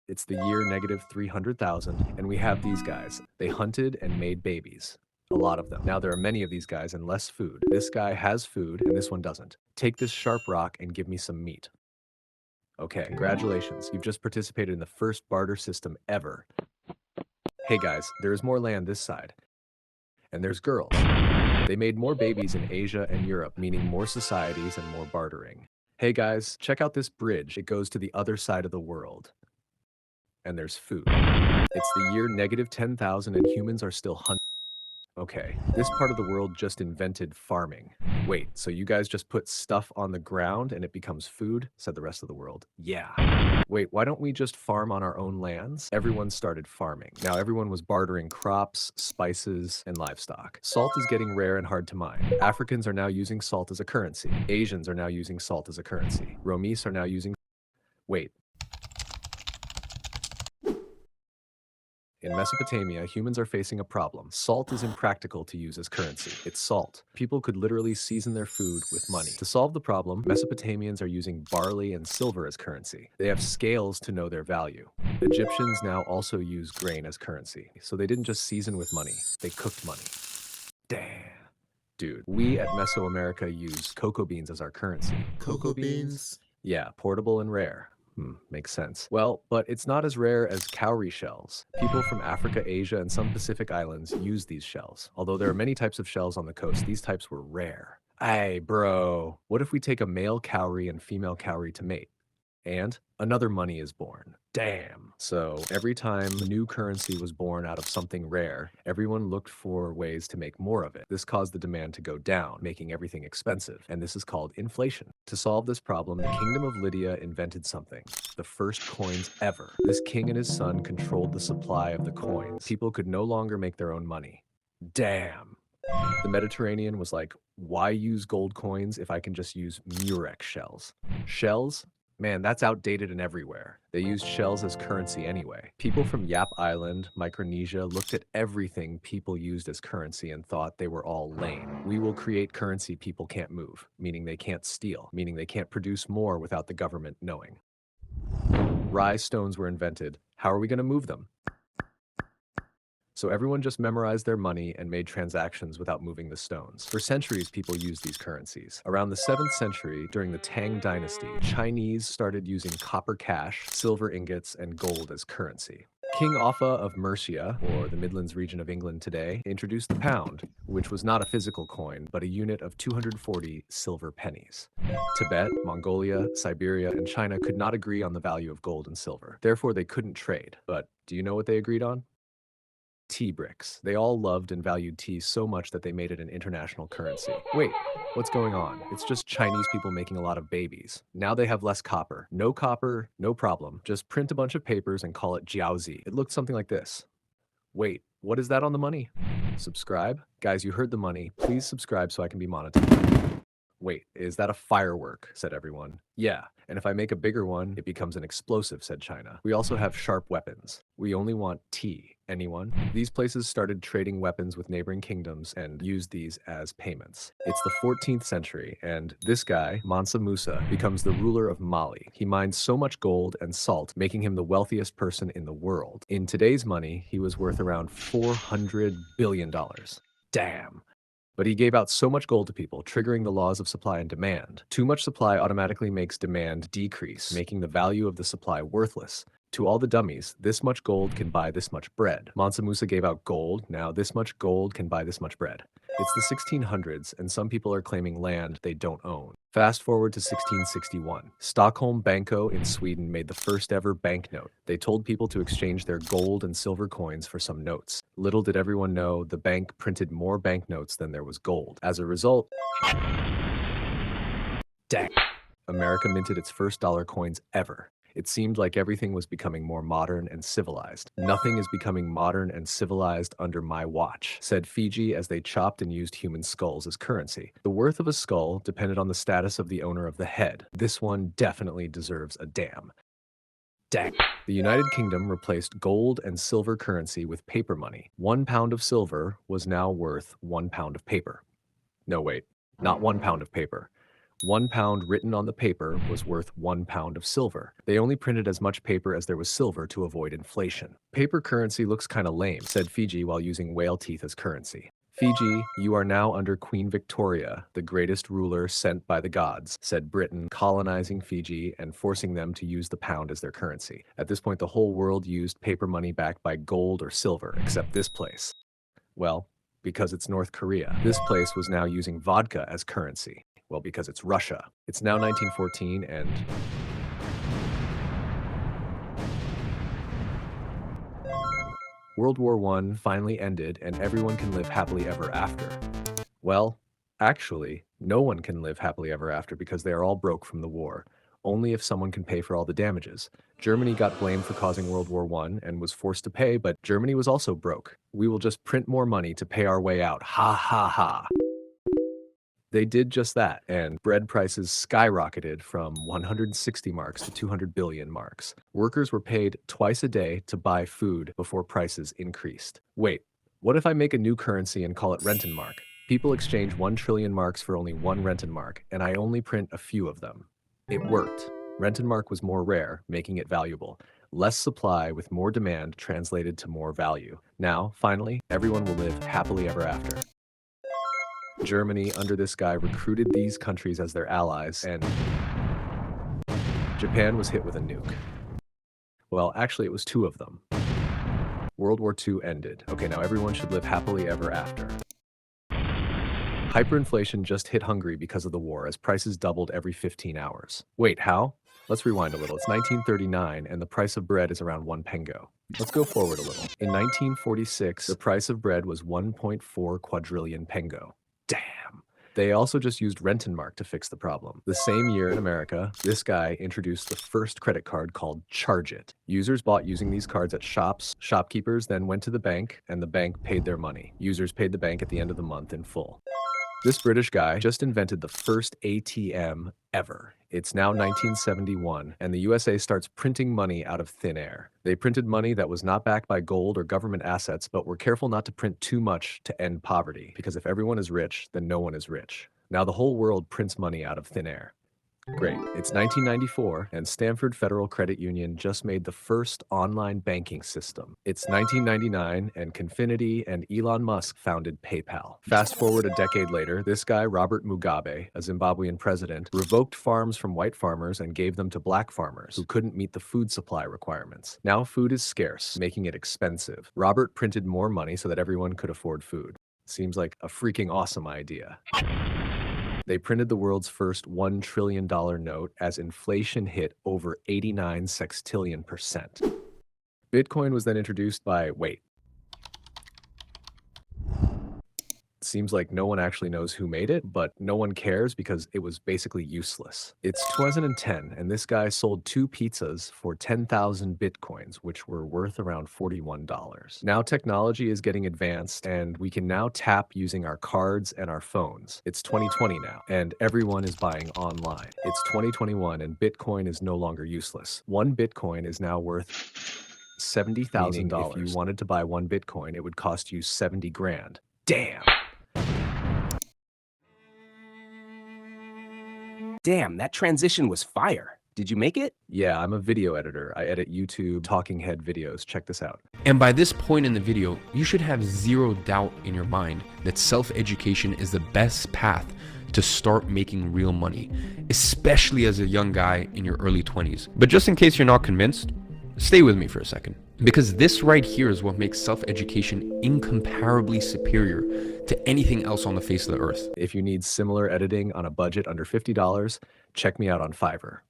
It's the year negative 300,000, and we have these guys. They hunted and made babies. A lot of them. Now there are many of these guys and less food. This guy has food, and this one doesn't. Take this sharp rock and give me some meat. Okay, congratulations. You've just participated in the first barter system ever. Hey guys, there is more land this side. And there's girls. They made more babies in Asia and Europe, meaning more societies and more bartering. Hey guys, check out this bridge. It goes to the other side of the world. And there's food. It's the year negative 10,000 and humans are still hunting. Okay, this part of the world just invented farming. Wait, so you guys just put stuff on the ground and it becomes food? Said the rest of the world. Yeah. Wait, why don't we just farm on our own lands? Everyone started farming. Now everyone was bartering crops, spices, and livestock. Salt is getting rare and hard to mine. Africans are now using salt as a currency. Asians are now using salt as a currency. Romis are now using... Wait, in Mesopotamia, humans are facing a problem. Salt is impractical to use as currency. It's salt. People could literally season their food with money. To solve the problem, Mesopotamians are using barley and silver as currency. They have scales to know their value. Egyptians now also use grain as currency. So they didn't just season with money, they cooked money. Damn. Dude, we at Mesoamerica use cocoa beans as our currency. Cocoa beans? Yeah, portable and rare. Makes sense. Well, but it's not as rare as cowrie shells. People from Africa, Asia, and some Pacific islands use these shells. Although there are many types of shells on the coast, these types were rare. Ay, bro, what if we take a male cowrie and female cowrie to mate? And another money is born. Damn. So every time new currency was born out of something rare, everyone looked for ways to make more of it. This caused the demand to go down, making everything expensive. And this is called inflation. To solve this problem, the Kingdom of Lydia invented something. The first coins ever. This king and his son controlled the supply of the coins. People could no longer make their own money. Damn. The Mediterranean was like, why use gold coins if I can just use murex shells? Shells? Man, that's outdated and everywhere. They used shells as currency anyway. People from Yap Island, Micronesia, looked at everything people used as currency and thought they were all lame. We will create currency people can't move, meaning they can't steal, meaning they can't produce more without the government knowing. Rye stones were invented. How are we going to move them? So everyone just memorized their money and made transactions without moving the stones. For centuries, people used these currencies. Around the 7th century, during the Tang Dynasty, Chinese started using copper cash, silver ingots, and gold as currency. King Offa of Mercia, or the Midlands region of England today, introduced the pound, which was not a physical coin, but a unit of 240 silver pennies. Tibet, Mongolia, Siberia, and China could not agree on the value of gold and silver. Therefore, they couldn't trade. But do you know what they agreed on? Tea bricks. They all loved and valued tea so much that they made it an international currency. Wait, what's going on? It's just Chinese people making a lot of babies. Now they have less copper. No copper, no problem. Just print a bunch of papers and call it jiaozi. It looked something like this. Wait, what is that on the money? Subscribe? Guys, you heard the money. Please subscribe so I can be monetized. Wait, is that a firework? Said everyone. Yeah, and if I make a bigger one, it becomes an explosive, said China. We also have sharp weapons. We only want tea. Anyone? These places started trading weapons with neighboring kingdoms and used these as payments. It's the 14th century, and this guy, Mansa Musa, becomes the ruler of Mali. He mined so much gold and salt, making him the wealthiest person in the world. In today's money, he was worth around $400 billion. Damn. But he gave out so much gold to people, triggering the laws of supply and demand. Too much supply automatically makes demand decrease, making the value of the supply worthless. To all the dummies, this much gold can buy this much bread. Mansa Musa gave out gold, now this much gold can buy this much bread. It's the 1600s, and some people are claiming land they don't own. Fast forward to 1661. Stockholm Banco in Sweden made the first ever banknote. They told people to exchange their gold and silver coins for some notes. Little did everyone know, the bank printed more banknotes than there was gold. As a result, dang, America minted its first dollar coins ever. It seemed like everything was becoming more modern and civilized. Nothing is becoming modern and civilized under my watch, said Fiji as they chopped and used human skulls as currency. The worth of a skull depended on the status of the owner of the head. This one definitely deserves a damn. Dang. The United Kingdom replaced gold and silver currency with paper money. 1 pound of silver was now worth 1 pound of paper. No, wait, not 1 pound of paper. £1 written on the paper was worth £1 of silver. They only printed as much paper as there was silver to avoid inflation. Paper currency looks kinda lame, said Fiji while using whale teeth as currency. Fiji, you are now under Queen Victoria, the greatest ruler sent by the gods, said Britain, colonizing Fiji and forcing them to use the pound as their currency. At this point, the whole world used paper money backed by gold or silver, except this place. Well, because it's North Korea. This place was now using vodka as currency. Well, because it's Russia. It's now 1914 and World War I finally ended and everyone can live happily ever after. Well, actually, no one can live happily ever after because they are all broke from the war. Only if someone can pay for all the damages. Germany got blamed for causing World War I and was forced to pay, but Germany was also broke. We will just print more money to pay our way out. Ha ha ha. They did just that, and bread prices skyrocketed from 160 marks to 200 billion marks. Workers were paid twice a day to buy food before prices increased. Wait, what if I make a new currency and call it Rentenmark? People exchange 1 trillion marks for only 1 Rentenmark, and I only print a few of them. It worked. Rentenmark was more rare, making it valuable. Less supply with more demand translated to more value. Now, finally, everyone will live happily ever after. Germany, under this guy, recruited these countries as their allies, and Japan was hit with a nuke. Well, actually, it was 2 of them. World War II ended. Okay, now everyone should live happily ever after. Hyperinflation just hit Hungary because of the war, as prices doubled every 15 hours. Wait, how? Let's rewind a little. It's 1939, and the price of bread is around 1 pengo. Let's go forward a little. In 1946, the price of bread was 1.4 quadrillion pengo. Damn. They also just used Rentenmark to fix the problem. The same year in America, this guy introduced the first credit card called Charge It. Users bought using these cards at shops. Shopkeepers then went to the bank, and the bank paid their money. Users paid the bank at the end of the month in full. This British guy just invented the first ATM ever. It's now 1971, and the USA starts printing money out of thin air. They printed money that was not backed by gold or government assets, but were careful not to print too much to end poverty, because if everyone is rich, then no one is rich. Now the whole world prints money out of thin air. Great. It's 1994, and Stanford Federal Credit Union just made the first online banking system. It's 1999, and Confinity and Elon Musk founded PayPal. Fast forward a decade later, this guy, Robert Mugabe, a Zimbabwean president, revoked farms from white farmers and gave them to black farmers who couldn't meet the food supply requirements. Now food is scarce, making it expensive. Robert printed more money so that everyone could afford food. Seems like a freaking awesome idea. They printed the world's first $1 trillion note as inflation hit over 89 sextillion%. Bitcoin was then introduced by, wait. Seems like no one actually knows who made it, but no one cares because it was basically useless. It's 2010, and this guy sold 2 pizzas for 10,000 Bitcoins, which were worth around $41. Now technology is getting advanced, and we can now tap using our cards and our phones. It's 2020 now, and everyone is buying online. It's 2021, and Bitcoin is no longer useless. 1 Bitcoin is now worth $70,000. If you wanted to buy 1 Bitcoin, it would cost you 70 grand. Damn! Damn, that transition was fire. Did you make it? Yeah, I'm a video editor. I edit YouTube talking head videos. Check this out. And by this point in the video, you should have zero doubt in your mind that self-education is the best path to start making real money, especially as a young guy in your early 20s. But just in case you're not convinced, stay with me for a second, because this right here is what makes self-education incomparably superior to anything else on the face of the earth. If you need similar editing on a budget under $50, check me out on Fiverr.